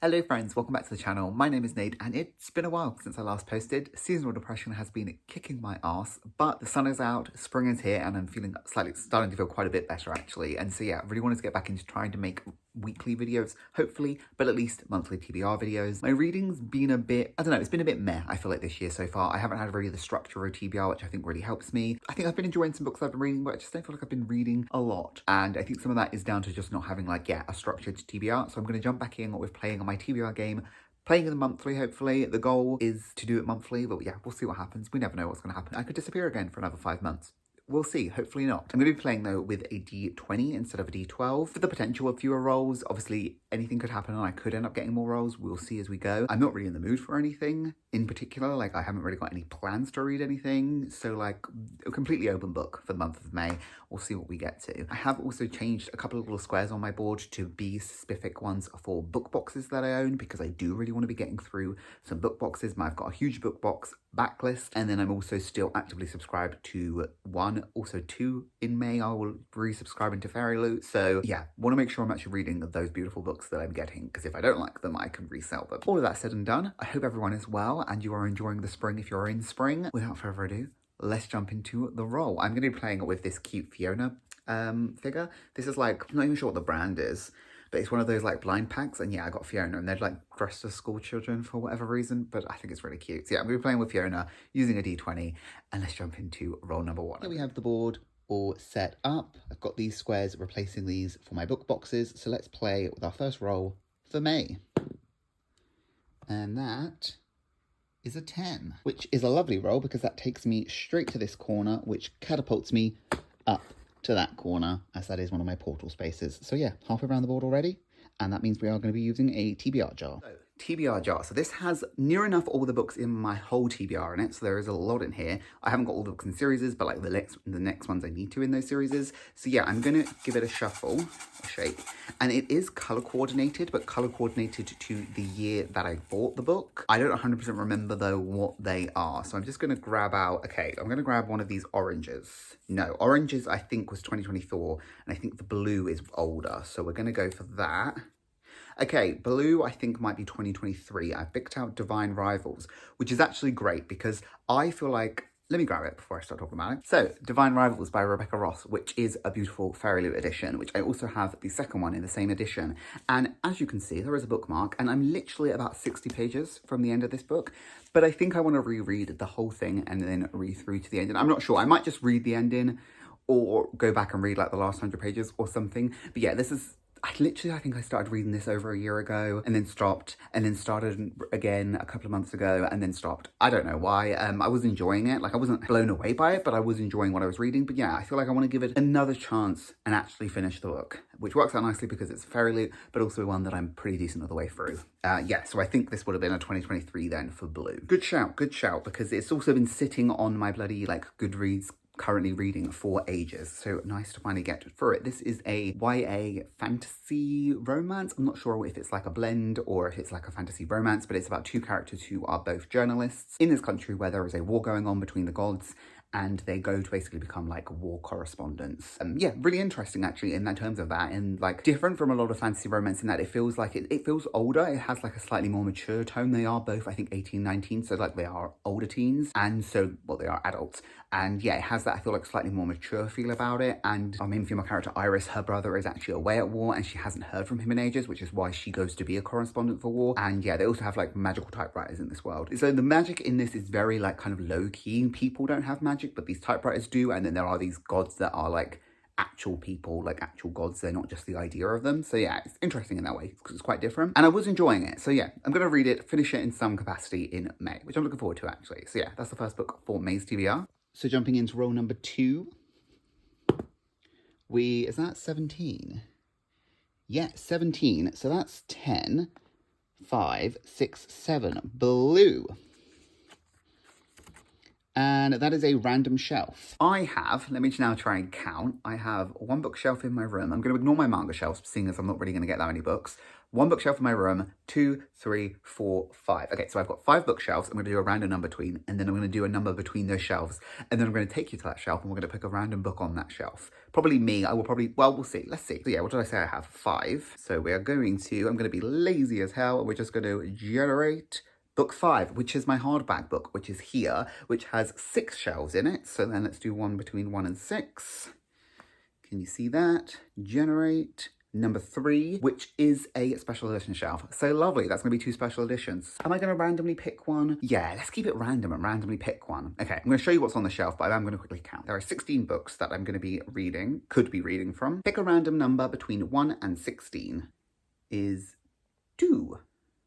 Hello friends, welcome back to the channel. My name is Nate and it's been a while since I last posted. Seasonal depression has been kicking my ass, but the sun is out, spring is here, and I'm starting to feel quite a bit better actually. And so yeah, I really wanted to get back into trying to make weekly videos, hopefully, but at least monthly TBR videos. My reading's been a bit, I don't know, it's been a bit meh, I feel like this year so far. I haven't had really the structure of a TBR, which I think really helps me. I think I've been enjoying some books I've been reading, but I just don't feel like I've been reading a lot. And I think some of that is down to just not having a structured TBR. So I'm going to jump back in with playing on my TBR game, playing in the monthly, hopefully. The goal is to do it monthly, but yeah, we'll see what happens. We never know what's going to happen. I could disappear again for another 5 months. We'll see, hopefully not. I'm going to be playing though with a D20 instead of a D12 for the potential of fewer rolls. Obviously, anything could happen and I could end up getting more rolls. We'll see as we go. I'm not really in the mood for anything in particular. Like, I haven't really got any plans to read anything. So like, a completely open book for the month of May. We'll see what we get to. I have also changed a couple of little squares on my board to be specific ones for book boxes that I own, because I do really want to be getting through some book boxes. I've got a huge book box backlist, and then I'm also still actively subscribed to one, also two in May. I will resubscribe into Fairy Loot. So yeah, want to make sure I'm actually reading those beautiful books that I'm getting, because if I don't like them, I can resell them. All of that said and done, I hope everyone is well and you are enjoying the spring if you're in spring. Without further ado, let's jump into the roll. I'm going to be playing with this cute Fiona figure. This is like, I'm not even sure what the brand is, but it's one of those like blind packs, and yeah, I got Fiona, and they're like dressed as school children for whatever reason, but I think it's really cute. So yeah, I'm going to be playing with Fiona using a D20, and let's jump into roll number one. Here we have the board all set up. I've got these squares replacing these for my book boxes, so let's play with our first roll for May. And that is a 10, which is a lovely roll because that takes me straight to this corner, which catapults me up to that corner, as that is one of my portal spaces. So yeah, halfway around the board already, and that means we are going to be using a TBR jar. So, TBR jar. So this has near enough all the books in my whole TBR in it, so there is a lot in here. I haven't got all the books in series, but like the next ones I need to in those series. So yeah, I'm going to give it a shuffle, a shake, and it is color coordinated, but color coordinated to the year that I bought the book. I don't 100% remember though what they are, so I'm just going to grab out, okay, I'm going to grab one of these oranges. No, oranges I think was 2024, and I think the blue is older, so we're going to go for that. Okay, blue I think might be 2023. I picked out Divine Rivals, which is actually great because I feel like, let me grab it before I start talking about it. So, Divine Rivals by Rebecca Ross, which is a beautiful Fairy Loot edition, which I also have the second one in the same edition. And as you can see, there is a bookmark, and I'm literally about 60 pages from the end of this book. But I think I want to reread the whole thing and then read through to the ending. I'm not sure. I might just read the ending or go back and read like the last 100 pages or something. But yeah, this is, I think I started reading this over a year ago and then stopped, and then started again a couple of months ago and then stopped. I don't know why. I was enjoying it. Like, I wasn't blown away by it, but I was enjoying what I was reading. But yeah, I feel like I want to give it another chance and actually finish the book, which works out nicely because it's Fairy Loot, but also one that I'm pretty decent of the way through. Yeah, so I think this would have been a 2023 then for blue. Good shout, because it's also been sitting on my bloody like Goodreads currently reading for ages, so nice to finally get through it. This is a YA fantasy romance. I'm not sure if it's like a blend or if it's like a fantasy romance, but it's about two characters who are both journalists in this country where there is a war going on between the gods, and they go to basically become like war correspondents. Yeah, really interesting actually in that terms of that, and like different from a lot of fantasy romance in that it feels like it feels older. It has like a slightly more mature tone. They are both, I think, 18, 19, so like they are older teens, and so, well, they are adults. And yeah, it has that, I feel like, slightly more mature feel about it. And our main female character, Iris, her brother is actually away at war and she hasn't heard from him in ages, which is why she goes to be a correspondent for war. And yeah, they also have like magical typewriters in this world. So the magic in this is very like kind of low key. People don't have magic, but these typewriters do. And then there are these gods that are like actual people, like actual gods. They're not just the idea of them. So yeah, it's interesting in that way because it's quite different, and I was enjoying it. So yeah, I'm gonna read it, finish it in some capacity in May, which I'm looking forward to actually. So yeah, that's the first book for May's TBR. So jumping into roll number 2, is that 17? Yeah, 17. So that's 10, 5, 6, 7. Blue. And that is a random shelf. I have, let me now try and count. I have one bookshelf in my room. I'm going to ignore my manga shelves, seeing as I'm not really going to get that many books. One bookshelf in my room, 2, 3, 4, 5. Okay, so I've got 5 bookshelves. I'm going to do a random number between, and then I'm going to do a number between those shelves. And then I'm going to take you to that shelf, and we're going to pick a random book on that shelf. Probably me. I will probably, well, we'll see. Let's see. So yeah, what did I say I have? 5. So we are going to, I'm going to be lazy as hell, and we're just going to generate book 5, which is my hardback book, which is here, which has 6 shelves in it. So then let's do one between 1 and 6. Can you see that? Generate number 3, which is a special edition shelf. So lovely. That's going to be 2 special editions. Am I going to randomly pick one? Yeah, let's keep it random and randomly pick one. Okay, I'm going to show you what's on the shelf, but I'm going to quickly count. There are 16 books that I'm going to be reading, could be reading from. Pick a random number between 1 and 16 is 2.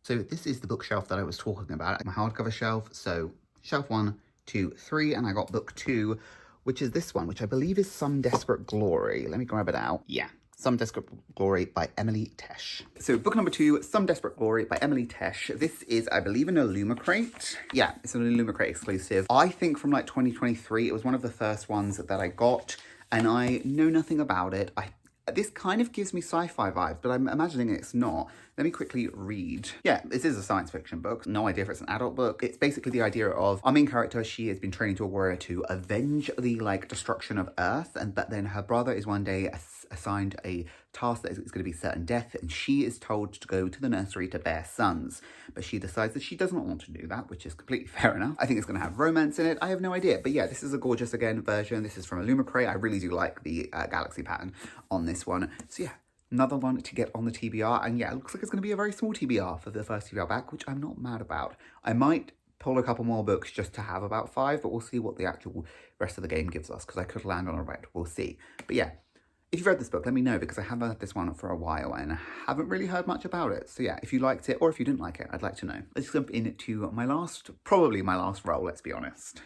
So this is the bookshelf that I was talking about, my hardcover shelf. So shelf 1, 2, 3, and I got book 2, which is this one, which I believe is Some Desperate Glory. Let me grab it out. Yeah, Some Desperate Glory by Emily Tesh. So book number 2, Some Desperate Glory by Emily Tesh. This is, I believe, an Illumicrate. Yeah, it's an Illumicrate exclusive. I think from like 2023, it was one of the first ones that I got, and I know nothing about it. This kind of gives me sci-fi vibes, but I'm imagining it's not. Let me quickly read. Yeah, this is a science fiction book. No idea if it's an adult book. It's basically the idea of our main character, she has been trained into a warrior to avenge the destruction of Earth, but then her brother is one day assigned a task that is going to be certain death, and she is told to go to the nursery to bear sons. But she decides that she does not want to do that, which is completely fair enough. I think it's going to have romance in it. I have no idea. But yeah, this is a gorgeous, again, version. This is from Illumicrate. I really do like the galaxy pattern on this one. So yeah, another one to get on the TBR. And yeah, it looks like it's going to be a very small TBR for the first TBR back, which I'm not mad about. I might pull a couple more books just to have about 5, but we'll see what the actual rest of the game gives us, because I could land on a red. We'll see. But yeah, if you've read this book, let me know, because I haven't had this one for a while and I haven't really heard much about it. So yeah, if you liked it or if you didn't like it, I'd like to know. Let's jump into probably my last roll, let's be honest.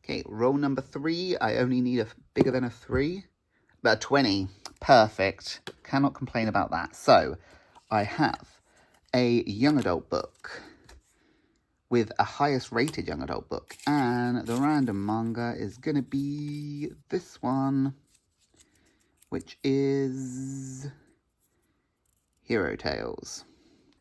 Okay, roll number 3. I only need a bigger than a 3. But a 20. Perfect. Cannot complain about that. So I have a young adult book with a highest rated young adult book. And the random manga is going to be this one, which is Hero Tales.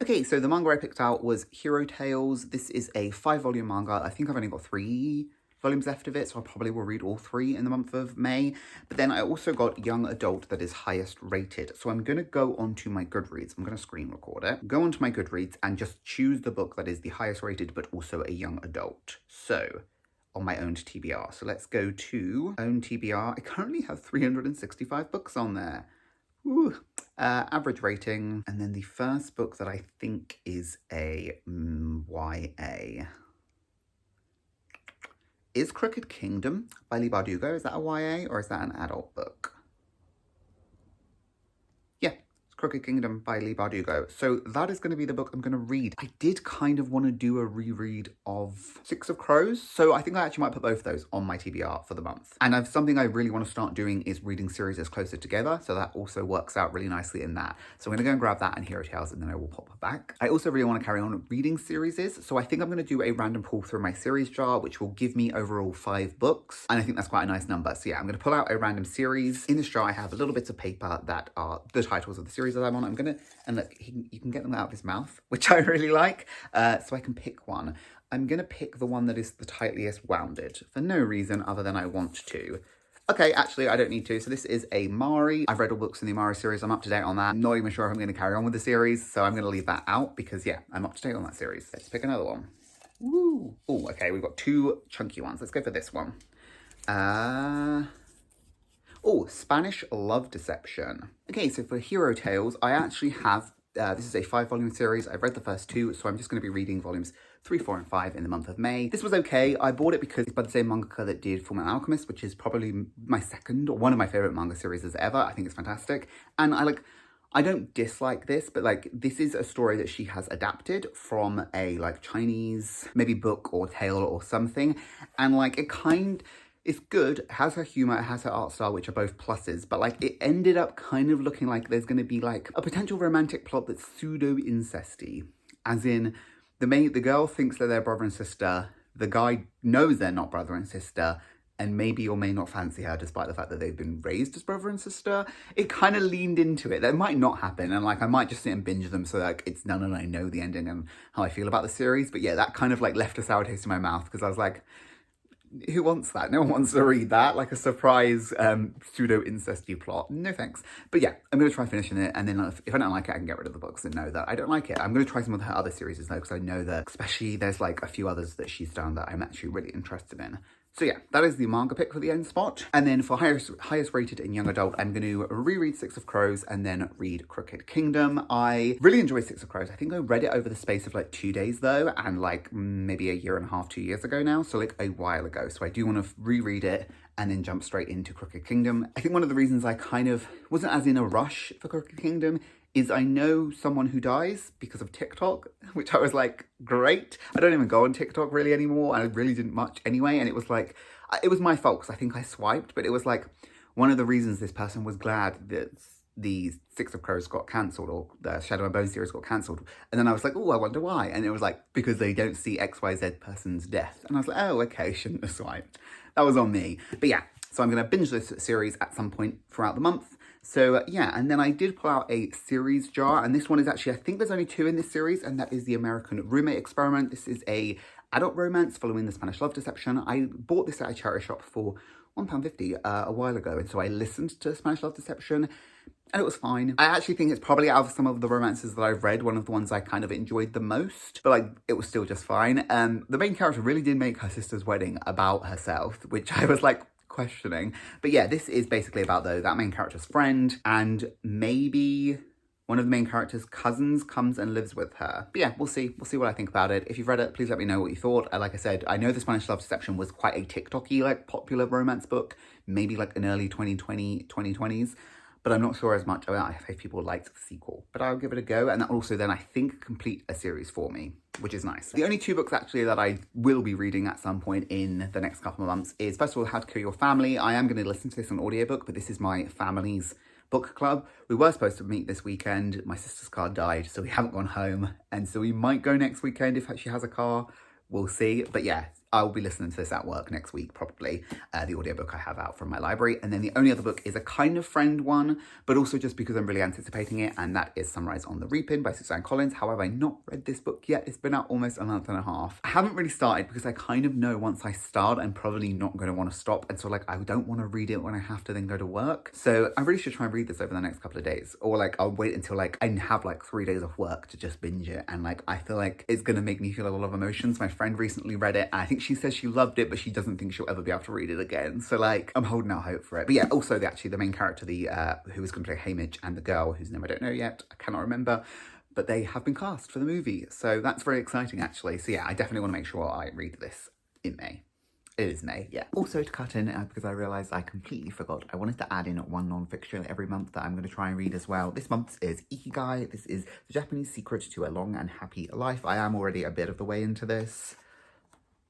Okay, so the manga I picked out was Hero Tales. This is a 5-volume manga. I think I've only got 3 volumes left of it, so I probably will read all 3 in the month of May. But then I also got young adult that is highest rated. So I'm going to go onto my Goodreads. I'm going to screen record it. Go onto my Goodreads and just choose the book that is the highest rated, but also a young adult. So on my owned TBR. So let's go to own TBR. I currently have 365 books on there. Ooh. Average rating. And then the first book that I think is a YA is Crooked Kingdom by Lee Bardugo. Is that a YA or is that an adult book? Crooked Kingdom by Lee Bardugo. So that is going to be the book I'm going to read. I did kind of want to do a reread of Six of Crows, so I think I actually might put both of those on my TBR for the month. And something I really want to start doing is reading series closer together, so that also works out really nicely in that. So I'm going to go and grab that and Hero Tales, and then I will pop her back. I also really want to carry on reading series, so I think I'm going to do a random pull through my series jar, which will give me overall 5 books, and I think that's quite a nice number. So yeah, I'm going to pull out a random series. In this jar, I have little bits of paper that are the titles of the series that I'm on. I'm gonna, and look, you can get them out of his mouth, which I really like, so I can pick one. I'm gonna pick the one that is the tightliest wounded for no reason other than I want to. Okay, actually, I don't need to. So this is a Mari. I've read all books in the Mari series. I'm up to date on that. I'm not even sure if I'm going to carry on with the series, so I'm going to leave that out because, yeah, I'm up to date on that series. Let's pick another one. Woo! Oh, okay, we've got 2 chunky ones. Let's go for this one. Oh, Spanish Love Deception. Okay, so for Hero Tales, I actually have, this is a 5-volume series. I've read the first 2, so I'm just going to be reading volumes 3, 4, and 5 in the month of May. This was okay. I bought it because it's by the same mangaka that did Fullmetal Alchemist, which is probably my second, or one of my favorite manga series ever. I think it's fantastic. And I don't dislike this, but this is a story that she has adapted from a Chinese, maybe book or tale or something. And it's good, it has her humour, it has her art style, which are both pluses, but it ended up kind of looking like there's going to be a potential romantic plot that's pseudo-incesty. As in, the girl thinks that they're brother and sister, the guy knows they're not brother and sister, and maybe or may not fancy her despite the fact that they've been raised as brother and sister. It kind of leaned into it. That might not happen, and like I might just sit and binge them so like it's done and I know the ending and how I feel about the series. But yeah, that kind of like left a sour taste in my mouth because I was like, who wants that? No one wants to read that, like a surprise pseudo incesty plot. No thanks. But yeah, I'm gonna try finishing it, and then if I don't like it, I can get rid of the books and know that I don't like it. I'm gonna try some of her other series though, because I know that especially there's like a few others that she's done that I'm actually really interested in. So yeah, that is the manga pick for the end spot. And then for highest rated in young adult, I'm going to reread Six of Crows and then read Crooked Kingdom. I really enjoy Six of Crows. I think I read it over the space of like 2 days though, and like maybe a year and a half, 2 years ago now. So like a while ago. So I do want to reread it and then jump straight into Crooked Kingdom. I think one of the reasons I kind of wasn't as in a rush for Crooked Kingdom is I know someone who dies because of TikTok, which I was like, great. I don't even go on TikTok really anymore. I really didn't much anyway. And it was like, it was my fault because I think I swiped, but it was like one of the reasons this person was glad that the Six of Crows got cancelled or the Shadow and Bone series got cancelled. And then I was like, oh, I wonder why. And it was like, because they don't see XYZ person's death. And I was like, oh, okay, shouldn't have swiped. That was on me. But yeah, so I'm going to binge this series at some point throughout the month. So yeah, and then I did pull out a series jar, and this one is actually, I think there's only 2 in this series, and that is The American Roommate Experiment. This is a adult romance following the Spanish Love Deception. I bought this at a charity shop for £1.50 a while ago, and so I listened to Spanish Love Deception, and it was fine. I actually think it's probably out of some of the romances that I've read, one of the ones I kind of enjoyed the most, but like, it was still just fine. The main character really did make her sister's wedding about herself, which I was like, questioning. But yeah, this is basically about that main character's friend, and maybe one of the main character's cousins comes and lives with her. But yeah, we'll see what I think about it. If you've read it, please let me know what you thought. Like I said, I know the Spanish Love Deception was quite a TikTok-y, like popular romance book, maybe like in early 2020s, but I'm not sure as much about if people liked the sequel. But I'll give it a go, and that will also then, I think, complete a series for me, which is nice. The only 2 books actually that I will be reading at some point in the next couple of months is, first of all, How to Kill Your Family. I am going to listen to this on audiobook, but this is my family's book club. We were supposed to meet this weekend. My sister's car died, so we haven't gone home, and so we might go next weekend if she has a car. We'll see. But yeah, I'll be listening to this at work next week, probably, the audiobook I have out from my library. And then the only other book is a kind of friend one, but also just because I'm really anticipating it, and that is Sunrise on the Reaping by Suzanne Collins. However, I've not read this book yet. It's been out almost a month and a half. I haven't really started because I kind of know once I start, I'm probably not going to want to stop. And so like, I don't want to read it when I have to then go to work. So I really should try and read this over the next couple of days, or like I'll wait until like I have like 3 days of work to just binge it. And like, I feel like it's going to make me feel a lot of emotions. My friend recently read it, and I think she says she loved it, but she doesn't think she'll ever be able to read it again. So like, I'm holding out hope for it. But yeah, also the main character, who is going to play Haymitch, and the girl whose name I don't know yet, I cannot remember, but they have been cast for the movie. So that's very exciting actually. So yeah, I definitely want to make sure I read this in May. It is May, yeah. Also to cut in, because I realised I completely forgot, I wanted to add in one non-fiction every month that I'm going to try and read as well. This month's is Ikigai. This is The Japanese Secret to a Long and Happy Life. I am already a bit of the way into this,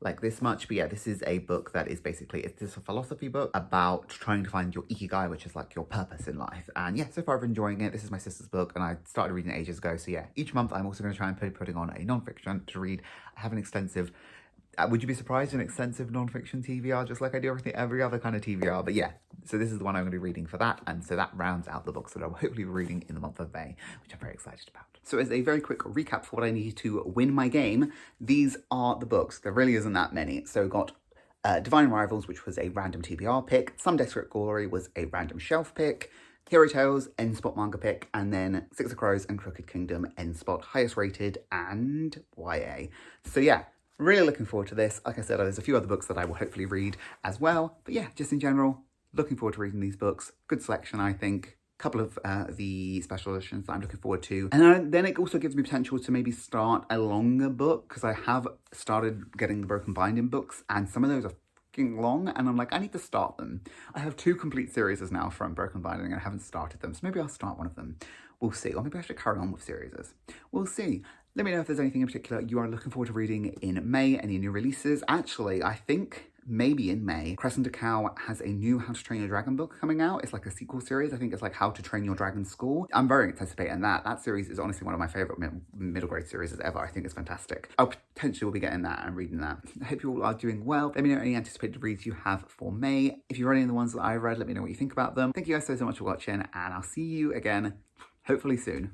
like this much, but yeah, this is a book that is basically, it's just a philosophy book about trying to find your ikigai, which is like your purpose in life. And yeah, so far I've been enjoying it. This is my sister's book, and I started reading it ages ago. So yeah, each month I'm also going to try and be putting on a non-fiction to read. I have an extensive, would you be surprised, an extensive non-fiction TBR, just like I do every other kind of TBR. But yeah, so this is the one I'm going to be reading for that, and so that rounds out the books that I'll hopefully be reading in the month of May, which I'm very excited about. So as a very quick recap for what I need to win my game, these are the books. There really isn't that many. So we've got Divine Rivals, which was a random TBR pick. Some Desperate Glory was a random shelf pick. Hero Tales, End Spot manga pick, and then Six of Crows and Crooked Kingdom, End Spot, highest rated, and YA. So yeah, really looking forward to this. Like I said, there's a few other books that I will hopefully read as well. But yeah, just in general, looking forward to reading these books. Good selection, I think. Couple of the special editions that I'm looking forward to. And then it also gives me potential to maybe start a longer book, because I have started getting the Broken Binding books, and some of those are fucking long, and I'm like, I need to start them. I have 2 complete series now from Broken Binding, and I haven't started them, so maybe I'll start one of them. We'll see. Or maybe I should carry on with series. We'll see. Let me know if there's anything in particular you are looking forward to reading in May, any new releases. Actually, I think maybe in May, Crescent Cow has a new How to Train Your Dragon book coming out. It's like a sequel series. I think it's like How to Train Your Dragon School. I'm very anticipating that. That series is honestly one of my favorite middle grade series ever. I think it's fantastic. I'll potentially will be getting that and reading that. I hope you all are doing well. Let me know any anticipated reads you have for May. If you've read any of the ones that I read, let me know what you think about them. Thank you guys so much for watching, and I'll see you again hopefully soon.